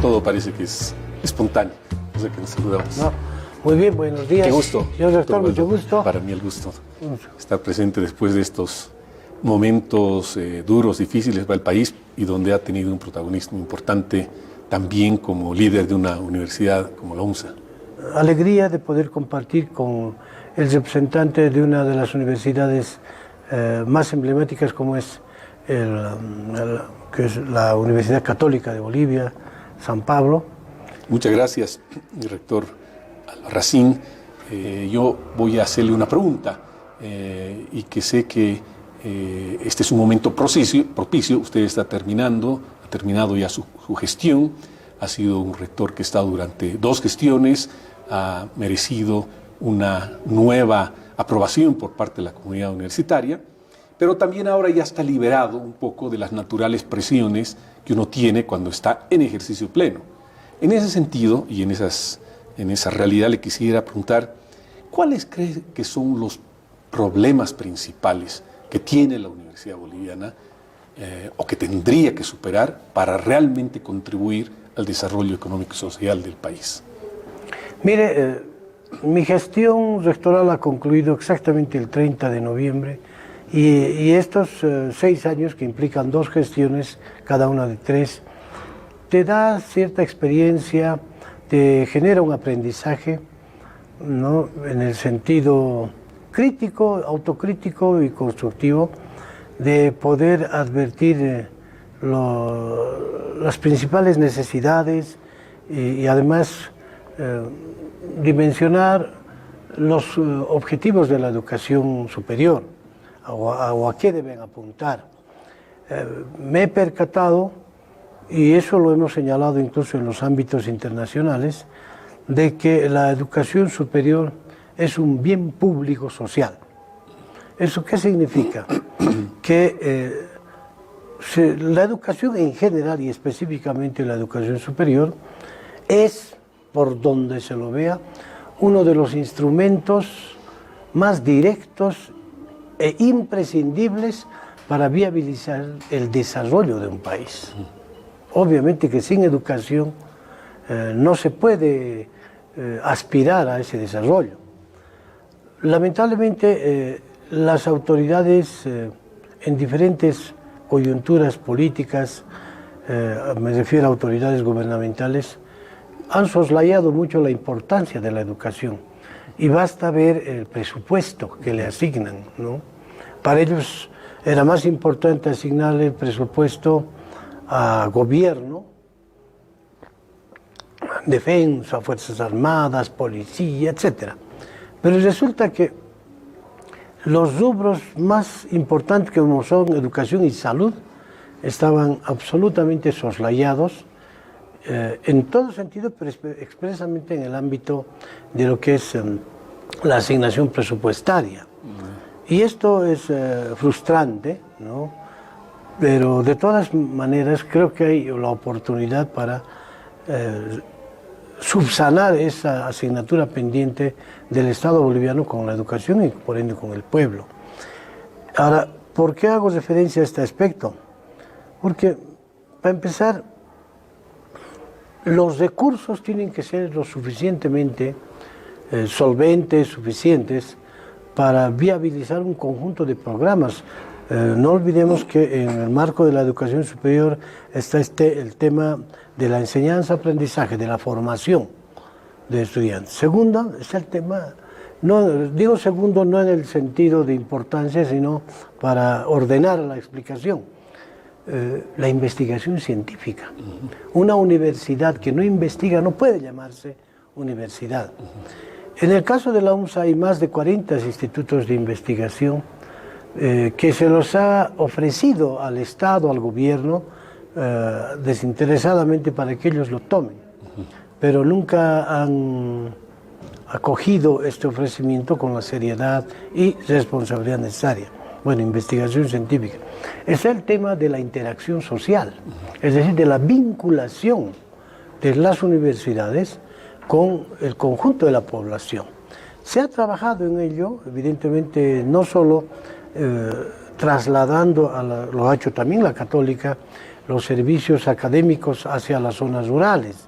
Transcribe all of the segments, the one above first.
Todo parece que es espontáneo, o sea que nos saludamos. No. Muy bien, buenos días. Qué gusto. Señor rector, mucho gusto. Para mí el gusto estar presente después de estos momentos duros, difíciles para el país y donde ha tenido un protagonismo importante también como líder de una universidad como la UNSA. Alegría de poder compartir con el representante de una de las universidades más emblemáticas como es, que es la Universidad Católica de Bolivia, San Pablo. Muchas gracias, rector Albarracín. Yo voy a hacerle una pregunta y que sé que este es un momento propicio. Usted está ha terminado ya su gestión. Ha sido un rector que ha estado durante 2 gestiones, ha merecido una nueva aprobación por parte de la comunidad universitaria, pero también ahora ya está liberado un poco de las naturales presiones que uno tiene cuando está en ejercicio pleno. En ese sentido y en esa realidad le quisiera preguntar, ¿cuáles cree que son los problemas principales que tiene la Universidad Boliviana o que tendría que superar para realmente contribuir al desarrollo económico y social del país? Mire, mi gestión rectoral ha concluido exactamente el 30 de noviembre y estos 6 años que implican 2 gestiones, cada una de 3, te da cierta experiencia, te genera un aprendizaje, ¿no?, en el sentido crítico, autocrítico y constructivo, de poder advertir las principales necesidades y además dimensionar los objetivos de la educación superior o a qué deben apuntar. Me he percatado, y eso lo hemos señalado incluso en los ámbitos internacionales, de que la educación superior es un bien público social. ¿Eso qué significa? Que la educación en general y específicamente la educación superior es, por donde se lo vea, uno de los instrumentos más directos e imprescindibles para viabilizar el desarrollo de un país. Obviamente que sin educación no se puede aspirar a ese desarrollo. Lamentablemente las autoridades en diferentes coyunturas políticas, me refiero a autoridades gubernamentales, han soslayado mucho la importancia de la educación y basta ver el presupuesto que le asignan, ¿no? Para ellos era más importante asignarle el presupuesto a gobierno, defensa, fuerzas armadas, policía, etc. Pero resulta que los rubros más importantes, como son educación y salud, estaban absolutamente soslayados en todo sentido, pero expresamente en el ámbito de lo que es la asignación presupuestaria. Y esto es frustrante, ¿no? Pero de todas maneras creo que hay la oportunidad para subsanar esa asignatura pendiente del Estado boliviano con la educación y por ende con el pueblo. Ahora, ¿por qué hago referencia a este aspecto? Porque, para empezar, los recursos tienen que ser lo suficientemente solventes, suficientes para viabilizar un conjunto de programas. No olvidemos que en el marco de la educación superior está el tema de la enseñanza-aprendizaje, de la formación de estudiantes. Segundo, está el tema, no, digo segundo no en el sentido de importancia, sino para ordenar la explicación, la investigación científica. Una universidad que no investiga no puede llamarse universidad. En el caso de la UNSA hay más de 40 institutos de investigación que se los ha ofrecido al Estado, al gobierno, desinteresadamente para que ellos lo tomen, pero nunca han acogido este ofrecimiento con la seriedad y responsabilidad necesaria. Bueno, investigación científica. Está el tema de la interacción social, es decir, de la vinculación de las universidades con el conjunto de la población. Se ha trabajado en ello, evidentemente, no solo trasladando, lo ha hecho también la Católica, los servicios académicos hacia las zonas rurales,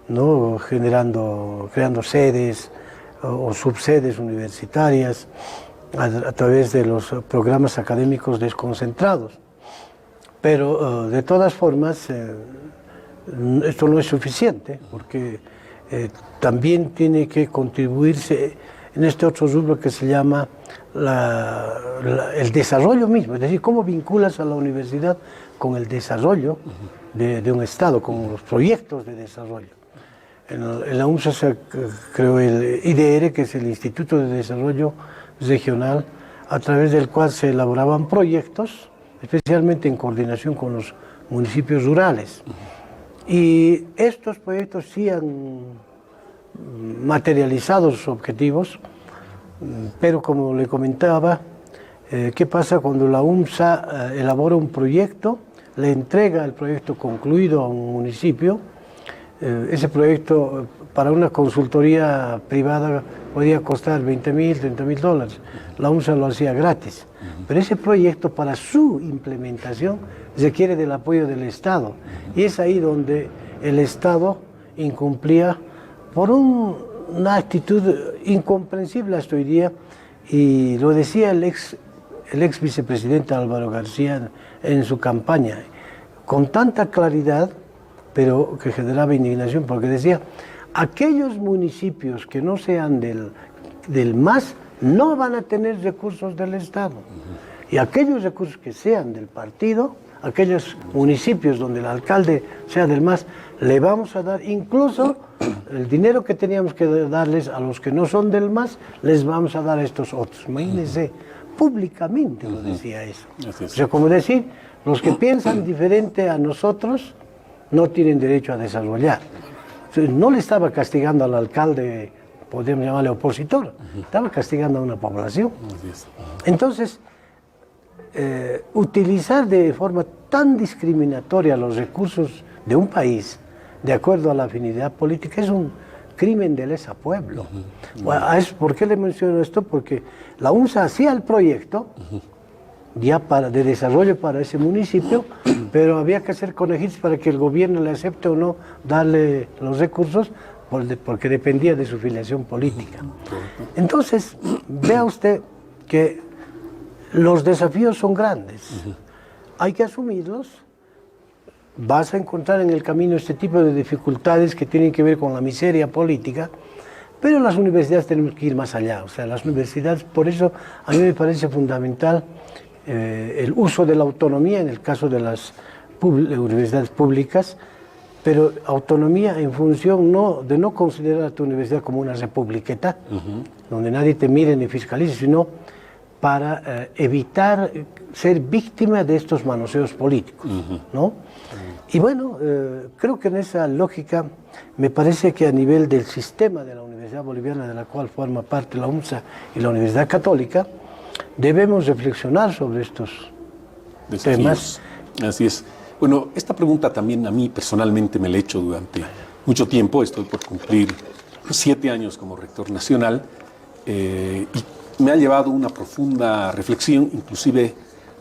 ¿no? Creando sedes o subsedes universitarias a través de los programas académicos desconcentrados. Pero de todas formas, esto no es suficiente, porque también tiene que contribuirse en este otro rubro que se llama el desarrollo mismo, es decir, cómo vinculas a la universidad con el desarrollo de un Estado, con los proyectos de desarrollo. En la UNSA se creó el IDR, que es el Instituto de Desarrollo Regional, a través del cual se elaboraban proyectos, especialmente en coordinación con los municipios rurales. Y estos proyectos sí han materializado sus objetivos, pero como le comentaba, ¿qué pasa cuando la UNSA elabora un proyecto, le entrega el proyecto concluido a un municipio? Ese proyecto para una consultoría privada podía costar $20,000, $30,000. La UNSA lo hacía gratis. Pero ese proyecto, para su implementación, requiere del apoyo del Estado. Y es ahí donde el Estado incumplía por una actitud incomprensible hasta hoy día, y lo decía el ex vicepresidente Álvaro García en su campaña, con tanta claridad, pero que generaba indignación, porque decía, aquellos municipios que no sean del MAS no van a tener recursos del Estado. Y aquellos recursos que sean del partido, aquellos municipios donde el alcalde sea del MAS, le vamos a dar incluso el dinero que teníamos que darles a los que no son del MAS, les vamos a dar a estos otros. Imagínense, públicamente lo decía eso. O sea, como decir, los que piensan diferente a nosotros no tienen derecho a desarrollar. No le estaba castigando al alcalde, podríamos llamarle opositor, estaba castigando a una población. Entonces, utilizar de forma tan discriminatoria los recursos de un país, de acuerdo a la afinidad política, es un crimen de lesa pueblo. ¿Por qué le menciono esto? Porque la UNSA hacía el proyecto ya de desarrollo para ese municipio, pero había que hacer conejitos para que el gobierno le acepte o no darle los recursos, porque dependía de su filiación política. Entonces, vea usted que los desafíos son grandes, hay que asumirlos. Vas a encontrar en el camino este tipo de dificultades que tienen que ver con la miseria política, pero las universidades tenemos que ir más allá. O sea, las universidades, por eso a mí me parece fundamental el uso de la autonomía en el caso de las universidades públicas, pero autonomía en función de no considerar a tu universidad como una republiqueta, donde nadie te mire ni fiscalice, sino para evitar ser víctima de estos manoseos políticos, ¿no? Y bueno, creo que en esa lógica me parece que a nivel del sistema de la Universidad Boliviana, de la cual forma parte la UNSA y la Universidad Católica, debemos reflexionar sobre estos temas. Así es. Bueno, esta pregunta también a mí personalmente me la he hecho durante mucho tiempo. Estoy por cumplir 7 años como rector nacional y me ha llevado una profunda reflexión, inclusive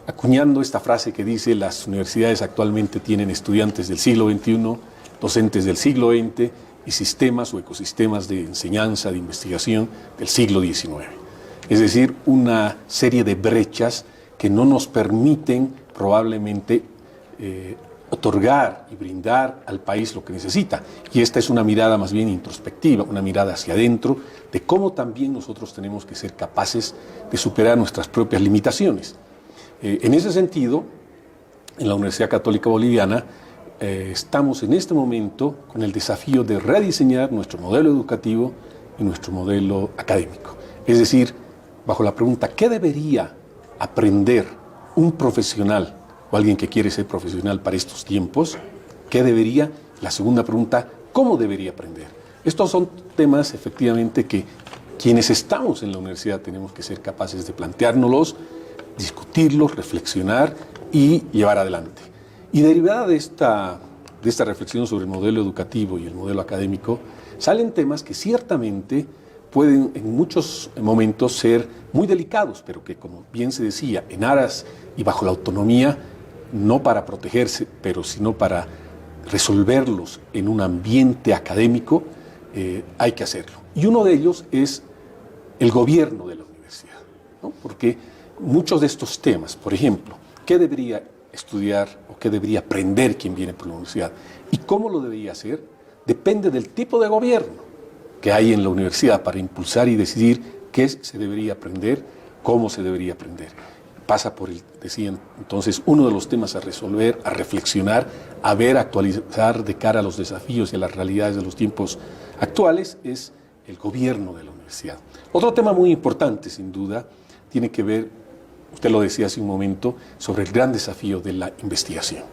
acuñando esta frase que dice: las universidades actualmente tienen estudiantes del siglo XXI, docentes del siglo XX y sistemas o ecosistemas de enseñanza, de investigación del siglo XIX. Es decir, una serie de brechas que no nos permiten probablemente otorgar y brindar al país lo que necesita. Y esta es una mirada más bien introspectiva, una mirada hacia adentro, de cómo también nosotros tenemos que ser capaces de superar nuestras propias limitaciones. En ese sentido, en la Universidad Católica Boliviana, estamos en este momento con el desafío de rediseñar nuestro modelo educativo y nuestro modelo académico. Es decir, bajo la pregunta, ¿qué debería aprender un profesional o alguien que quiere ser profesional para estos tiempos? ¿Qué debería? La segunda pregunta, ¿cómo debería aprender? Estos son temas, efectivamente, que quienes estamos en la universidad tenemos que ser capaces de planteárnoslos, discutirlos, reflexionar y llevar adelante. Y derivada de esta reflexión sobre el modelo educativo y el modelo académico, salen temas que ciertamente pueden en muchos momentos ser muy delicados, pero que, como bien se decía, en aras y bajo la autonomía, no para protegerse, pero sino para resolverlos en un ambiente académico, hay que hacerlo. Y uno de ellos es el gobierno de la universidad, ¿no? Porque muchos de estos temas, por ejemplo, ¿qué debería estudiar o qué debería aprender quien viene por la universidad? ¿Y cómo lo debería hacer? Depende del tipo de gobierno que hay en la universidad para impulsar y decidir qué se debería aprender, cómo se debería aprender. Pasa por decían entonces, uno de los temas a resolver, a reflexionar, a ver, a actualizar de cara a los desafíos y a las realidades de los tiempos actuales es el gobierno de la universidad. Otro tema muy importante, sin duda, tiene que ver, usted lo decía hace un momento, sobre el gran desafío de la investigación.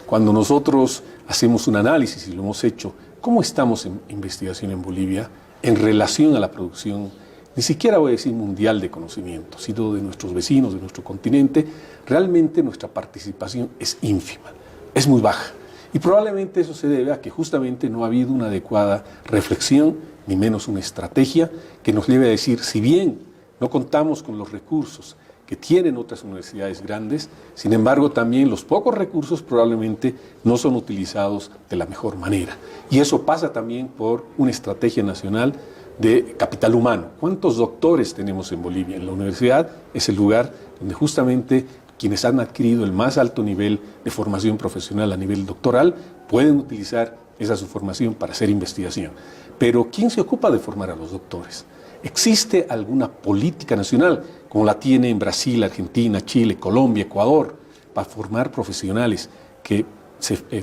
Cuando nosotros hacemos un análisis, y lo hemos hecho, ¿cómo estamos en investigación en Bolivia en relación a la producción, ni siquiera voy a decir mundial de conocimiento, sino de nuestros vecinos, de nuestro continente? Realmente nuestra participación es ínfima, es muy baja. Y probablemente eso se debe a que justamente no ha habido una adecuada reflexión, ni menos una estrategia que nos lleve a decir, si bien no contamos con los recursos que tienen otras universidades grandes, sin embargo también los pocos recursos probablemente no son utilizados de la mejor manera. Y eso pasa también por una estrategia nacional de capital humano. ¿Cuántos doctores tenemos en Bolivia? En la universidad es el lugar donde justamente quienes han adquirido el más alto nivel de formación profesional a nivel doctoral pueden utilizar esa su formación para hacer investigación. Pero ¿quién se ocupa de formar a los doctores? ¿Existe alguna política nacional, como la tiene en Brasil, Argentina, Chile, Colombia, Ecuador, para formar profesionales que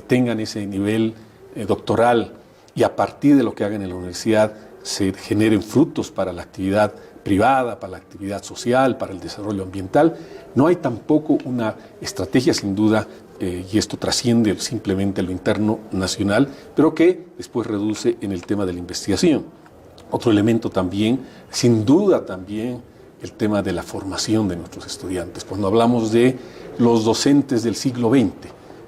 tengan ese nivel doctoral y a partir de lo que hagan en la universidad se generen frutos para la actividad privada, para la actividad social, para el desarrollo ambiental? No hay tampoco una estrategia, sin duda, y esto trasciende simplemente lo interno nacional, pero que después reduce en el tema de la investigación. Otro elemento también, sin duda también, el tema de la formación de nuestros estudiantes. Cuando hablamos de los docentes del siglo XX,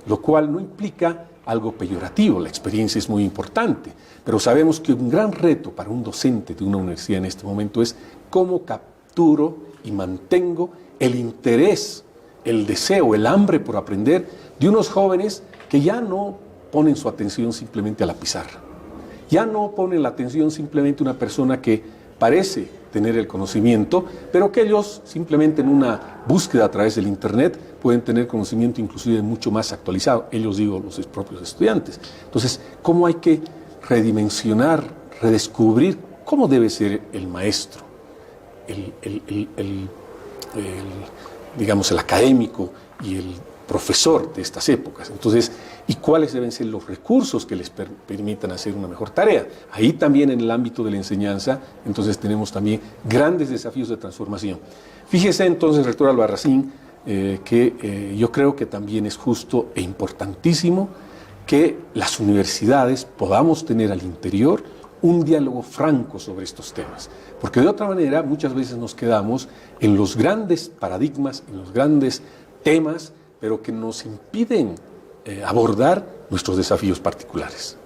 lo cual no implica algo peyorativo, la experiencia es muy importante, pero sabemos que un gran reto para un docente de una universidad en este momento es cómo capturo y mantengo el interés, el deseo, el hambre por aprender de unos jóvenes que ya no ponen su atención simplemente a la pizarra. Ya no ponen la atención simplemente una persona que parece tener el conocimiento, pero que ellos simplemente en una búsqueda a través del internet pueden tener conocimiento inclusive mucho más actualizado. Ellos, digo, los propios estudiantes. Entonces, ¿cómo hay que redimensionar, redescubrir cómo debe ser el maestro, digamos, el académico y el profesor de estas épocas? Entonces, ¿y cuáles deben ser los recursos que les permitan hacer una mejor tarea? Ahí también en el ámbito de la enseñanza, entonces tenemos también grandes desafíos de transformación. Fíjese entonces, rector Albarracín, que yo creo que también es justo e importantísimo que las universidades podamos tener al interior un diálogo franco sobre estos temas, porque de otra manera muchas veces nos quedamos en los grandes paradigmas, en los grandes temas, pero que nos impiden abordar nuestros desafíos particulares.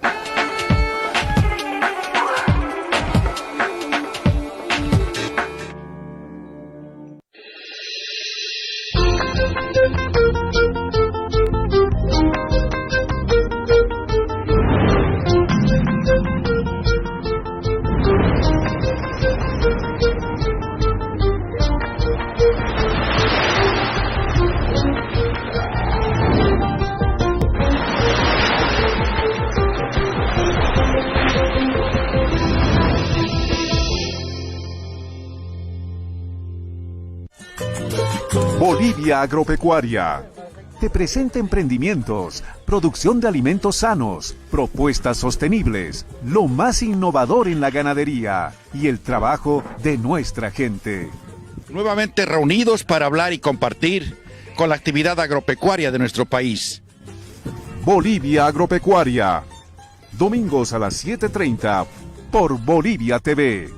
Bolivia Agropecuaria te presenta emprendimientos, producción de alimentos sanos, propuestas sostenibles, lo más innovador en la ganadería y el trabajo de nuestra gente. Nuevamente reunidos para hablar y compartir con la actividad agropecuaria de nuestro país. Bolivia Agropecuaria, domingos a las 7:30 por Bolivia TV.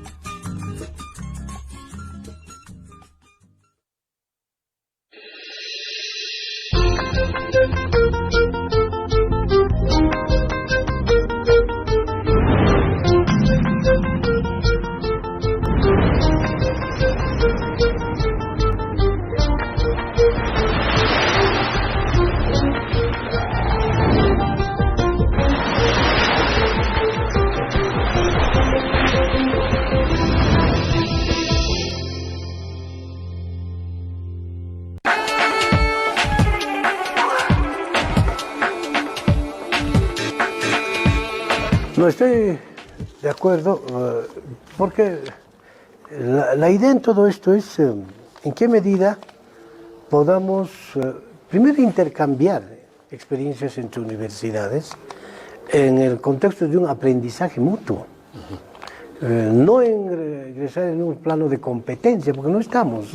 No estoy de acuerdo, porque la idea en todo esto es en qué medida podamos primero intercambiar experiencias entre universidades en el contexto de un aprendizaje mutuo. No ingresar en un plano de competencia, porque no estamos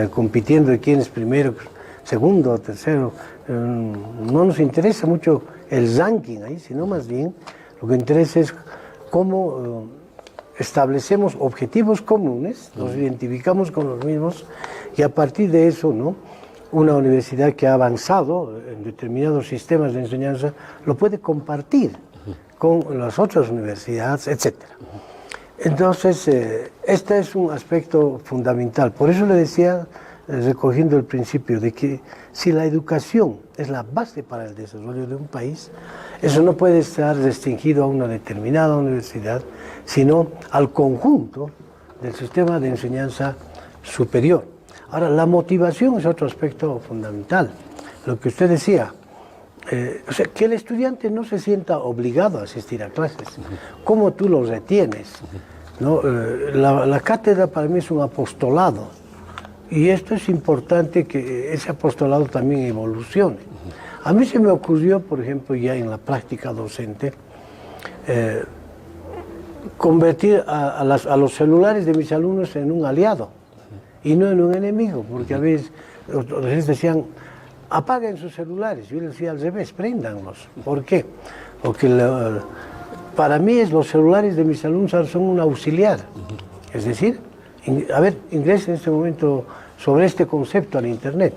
compitiendo de quién es primero, segundo, tercero. No nos interesa mucho el ranking ahí, sino más bien lo que interesa es cómo establecemos objetivos comunes, nos identificamos con los mismos y a partir de eso, ¿no?, una universidad que ha avanzado en determinados sistemas de enseñanza lo puede compartir con las otras universidades, etc. Entonces, este es un aspecto fundamental. Por eso le decía, recogiendo el principio de que si la educación es la base para el desarrollo de un país, eso no puede estar restringido a una determinada universidad, sino al conjunto del sistema de enseñanza superior. Ahora, la motivación es otro aspecto fundamental. Lo que usted decía, o sea, que el estudiante no se sienta obligado a asistir a clases. ¿Cómo tú lo retienes? ¿No? La cátedra para mí es un apostolado. Y esto es importante que ese apostolado también evolucione. A mí se me ocurrió, por ejemplo, ya en la práctica docente, convertir a los celulares de mis alumnos en un aliado y no en un enemigo, porque a veces decían, apaguen sus celulares. Yo les decía al revés, préndanlos. ¿Por qué? Porque para mí los celulares de mis alumnos son un auxiliar. Es decir, a ver, ingresen en este momento sobre este concepto al Internet.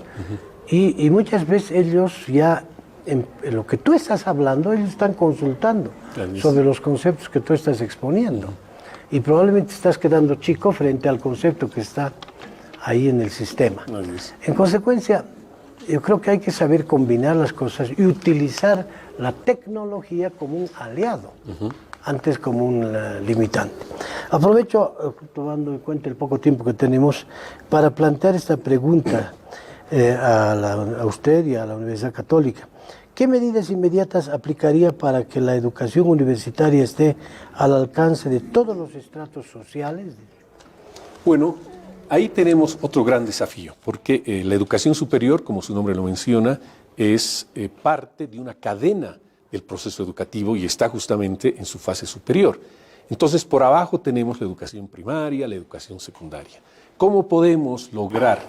Y muchas veces ellos ya, en lo que tú estás hablando, ellos están consultando sobre los conceptos que tú estás exponiendo. Y probablemente estás quedando chico frente al concepto que está ahí en el sistema. En consecuencia, yo creo que hay que saber combinar las cosas y utilizar la tecnología como un aliado, antes como un limitante. Aprovecho, tomando en cuenta el poco tiempo que tenemos, para plantear esta pregunta a usted y a la Universidad Católica. ¿Qué medidas inmediatas aplicaría para que la educación universitaria esté al alcance de todos los estratos sociales? Bueno, ahí tenemos otro gran desafío, porque la educación superior, como su nombre lo menciona, es parte de una cadena del proceso educativo y está justamente en su fase superior. Entonces, por abajo tenemos la educación primaria, la educación secundaria. ¿Cómo podemos lograr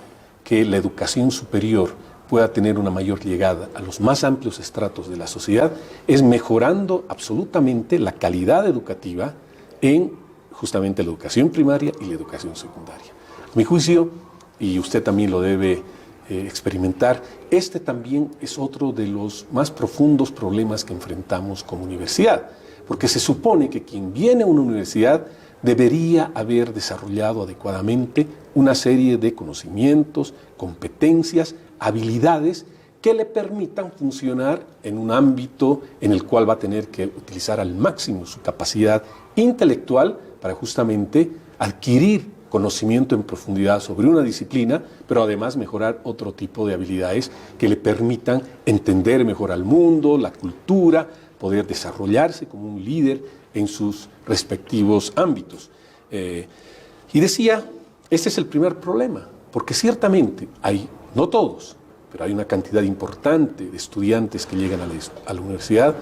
que la educación superior pueda tener una mayor llegada a los más amplios estratos de la sociedad? Es mejorando absolutamente la calidad educativa en justamente la educación primaria y la educación secundaria. A mi juicio, y usted también lo debe experimentar, este también es otro de los más profundos problemas que enfrentamos como universidad, porque se supone que quien viene a una universidad debería haber desarrollado adecuadamente una serie de conocimientos, competencias, habilidades que le permitan funcionar en un ámbito en el cual va a tener que utilizar al máximo su capacidad intelectual para justamente adquirir conocimiento en profundidad sobre una disciplina, pero además mejorar otro tipo de habilidades que le permitan entender mejor al mundo, la cultura, poder desarrollarse como un líder en sus respectivos ámbitos. Y decía, este es el primer problema, porque ciertamente hay, no todos, pero hay una cantidad importante de estudiantes que llegan a la universidad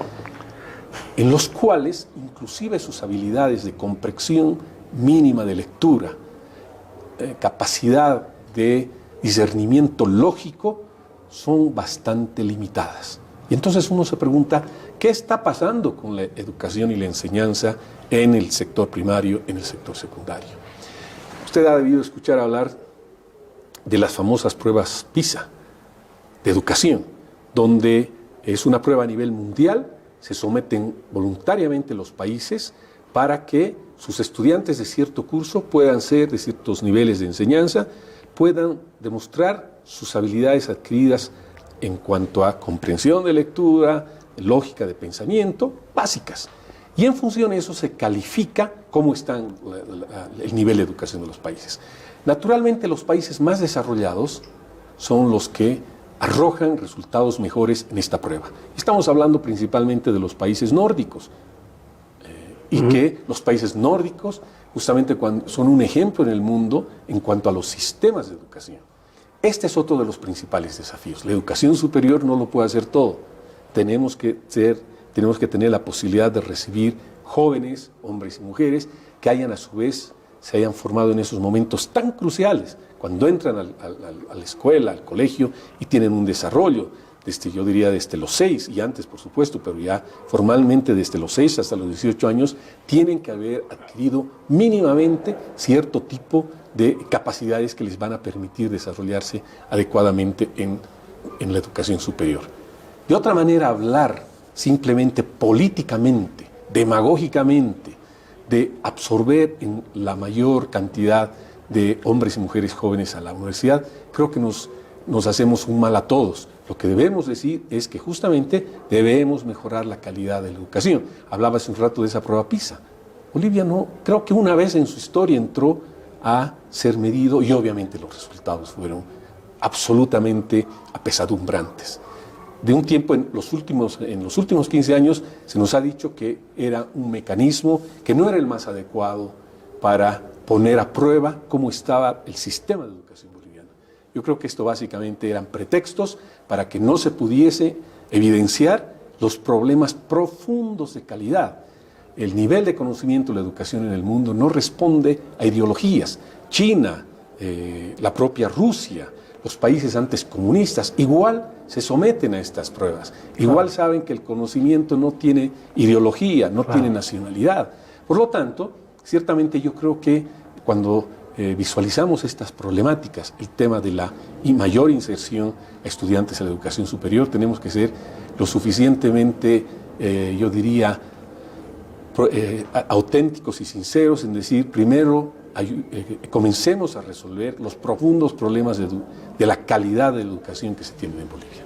en los cuales inclusive sus habilidades de comprensión mínima de lectura, capacidad de discernimiento lógico son bastante limitadas. Y entonces uno se pregunta, ¿qué está pasando con la educación y la enseñanza en el sector primario, en el sector secundario? Usted ha debido escuchar hablar de las famosas pruebas PISA de educación, donde es una prueba a nivel mundial, se someten voluntariamente los países para que sus estudiantes de cierto curso puedan ser de ciertos niveles de enseñanza, puedan demostrar sus habilidades adquiridas en cuanto a comprensión de lectura, lógica de pensamiento, básicas. Y en función de eso se califica cómo está el nivel de educación de los países. Naturalmente, los países más desarrollados son los que arrojan resultados mejores en esta prueba. Estamos hablando principalmente de los países nórdicos. y que los países nórdicos justamente son un ejemplo en el mundo en cuanto a los sistemas de educación. Este es otro de los principales desafíos. La educación superior no lo puede hacer todo. Tenemos que tener la posibilidad de recibir jóvenes, hombres y mujeres, que a su vez se hayan formado en esos momentos tan cruciales, cuando entran a la escuela, al colegio, y tienen un desarrollo, yo diría desde los 6 y antes, por supuesto, pero ya formalmente desde los 6 hasta los 18 años, tienen que haber adquirido mínimamente cierto tipo de capacidades que les van a permitir desarrollarse adecuadamente en la educación superior. De otra manera, hablar simplemente políticamente, demagógicamente, de absorber en la mayor cantidad de hombres y mujeres jóvenes a la universidad, creo que nos hacemos un mal a todos. Lo que debemos decir es que justamente debemos mejorar la calidad de la educación. Hablaba hace un rato de esa prueba PISA. Bolivia creo que una vez en su historia entró a ser medido y obviamente los resultados fueron absolutamente apesadumbrantes. De un tiempo, en los últimos 15 años, se nos ha dicho que era un mecanismo que no era el más adecuado para poner a prueba cómo estaba el sistema de educación boliviano. Yo creo que esto básicamente eran pretextos para que no se pudiese evidenciar los problemas profundos de calidad. El nivel de conocimiento de la educación en el mundo no responde a ideologías. China, la propia Rusia, los países antes comunistas, igual se someten a estas pruebas. Igual saben que el conocimiento no tiene ideología, no tiene nacionalidad. Por lo tanto, ciertamente yo creo que cuando visualizamos estas problemáticas, el tema de la mayor inserción a estudiantes en la educación superior, tenemos que ser lo suficientemente, yo diría, auténticos y sinceros en decir, primero, comencemos a resolver los profundos problemas de la calidad de la educación que se tiene en Bolivia.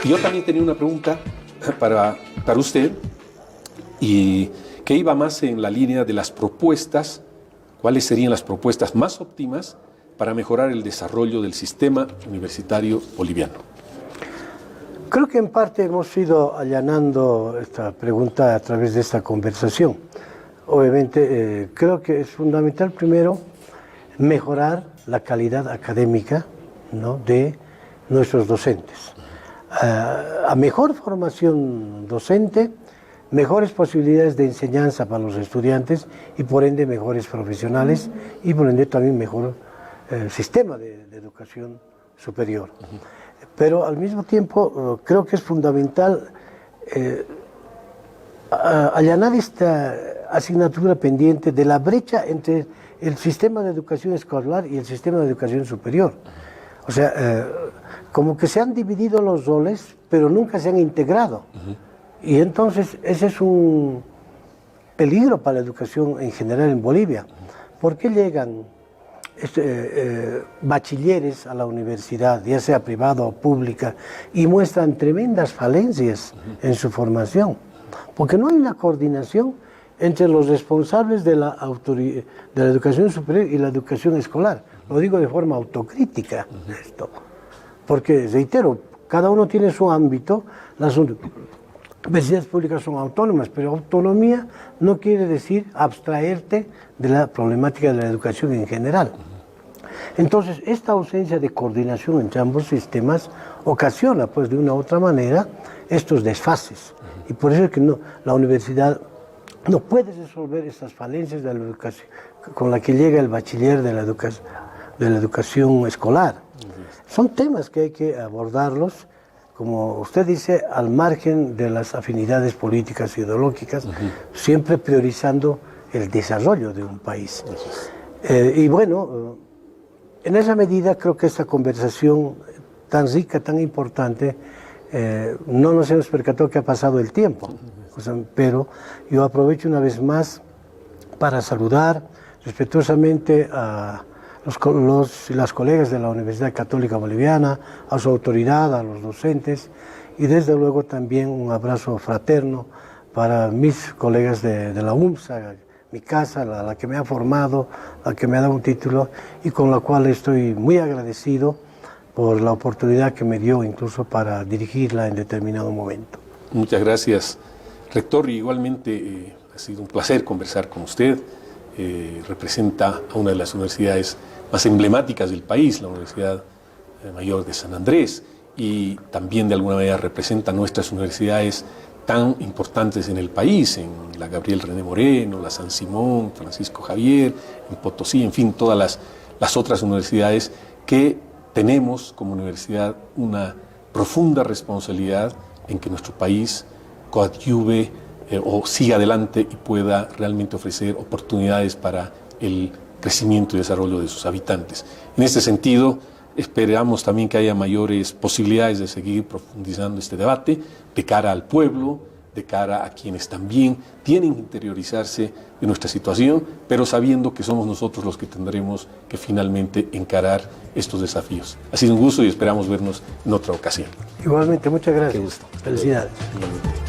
Yo también tenía una pregunta para usted, y que iba más en la línea de las propuestas, cuáles serían las propuestas más óptimas para mejorar el desarrollo del sistema universitario boliviano. Creo que en parte hemos ido allanando esta pregunta a través de esta conversación. Obviamente, creo que es fundamental primero mejorar la calidad académica, ¿no?, de nuestros docentes. A mejor formación docente mejores posibilidades de enseñanza para los estudiantes y por ende mejores profesionales y por ende también mejor sistema de educación superior. Pero al mismo tiempo creo que es fundamental allanar esta asignatura pendiente de la brecha entre el sistema de educación escolar y el sistema de educación superior. O sea, como que se han dividido los roles, pero nunca se han integrado. Y entonces ese es un peligro para la educación en general en Bolivia. ¿Por qué llegan bachilleres a la universidad, ya sea privada o pública, y muestran tremendas falencias en su formación? Porque no hay una coordinación entre los responsables de la educación superior y la educación escolar. Lo digo de forma autocrítica, esto. Porque, reitero, cada uno tiene su ámbito, las universidades públicas son autónomas, pero autonomía no quiere decir abstraerte de la problemática de la educación en general. Entonces, esta ausencia de coordinación entre ambos sistemas ocasiona, pues, de una u otra manera, estos desfases. Y por eso es que la universidad no puede resolver estas falencias de la educación con la que llega el bachiller de la educación escolar. Son temas que hay que abordarlos, como usted dice, al margen de las afinidades políticas e ideológicas, siempre priorizando el desarrollo de un país. Y bueno, en esa medida creo que esta conversación tan rica, tan importante, no nos hemos percatado que ha pasado el tiempo. O sea, pero yo aprovecho una vez más para saludar respetuosamente a las colegas de la Universidad Católica Boliviana, a su autoridad, a los docentes, y desde luego también un abrazo fraterno para mis colegas de la UMSA, mi casa, la que me ha formado, la que me ha dado un título y con la cual estoy muy agradecido por la oportunidad que me dio incluso para dirigirla en determinado momento. Muchas gracias, rector. Igualmente ha sido un placer conversar con usted. Representa a una de las universidades más emblemáticas del país, la Universidad Mayor de San Andrés, y también de alguna manera representa nuestras universidades tan importantes en el país, en la Gabriel René Moreno, la San Simón, Francisco Javier, en Potosí, en fin, todas las otras universidades que tenemos como universidad una profunda responsabilidad en que nuestro país coadyuve o siga adelante y pueda realmente ofrecer oportunidades para el crecimiento y desarrollo de sus habitantes. En este sentido, esperamos también que haya mayores posibilidades de seguir profundizando este debate de cara al pueblo, de cara a quienes también tienen que interiorizarse de nuestra situación, pero sabiendo que somos nosotros los que tendremos que finalmente encarar estos desafíos. Ha sido un gusto y esperamos vernos en otra ocasión. Igualmente, muchas gracias. Qué gusto. Felicidades. Igualmente.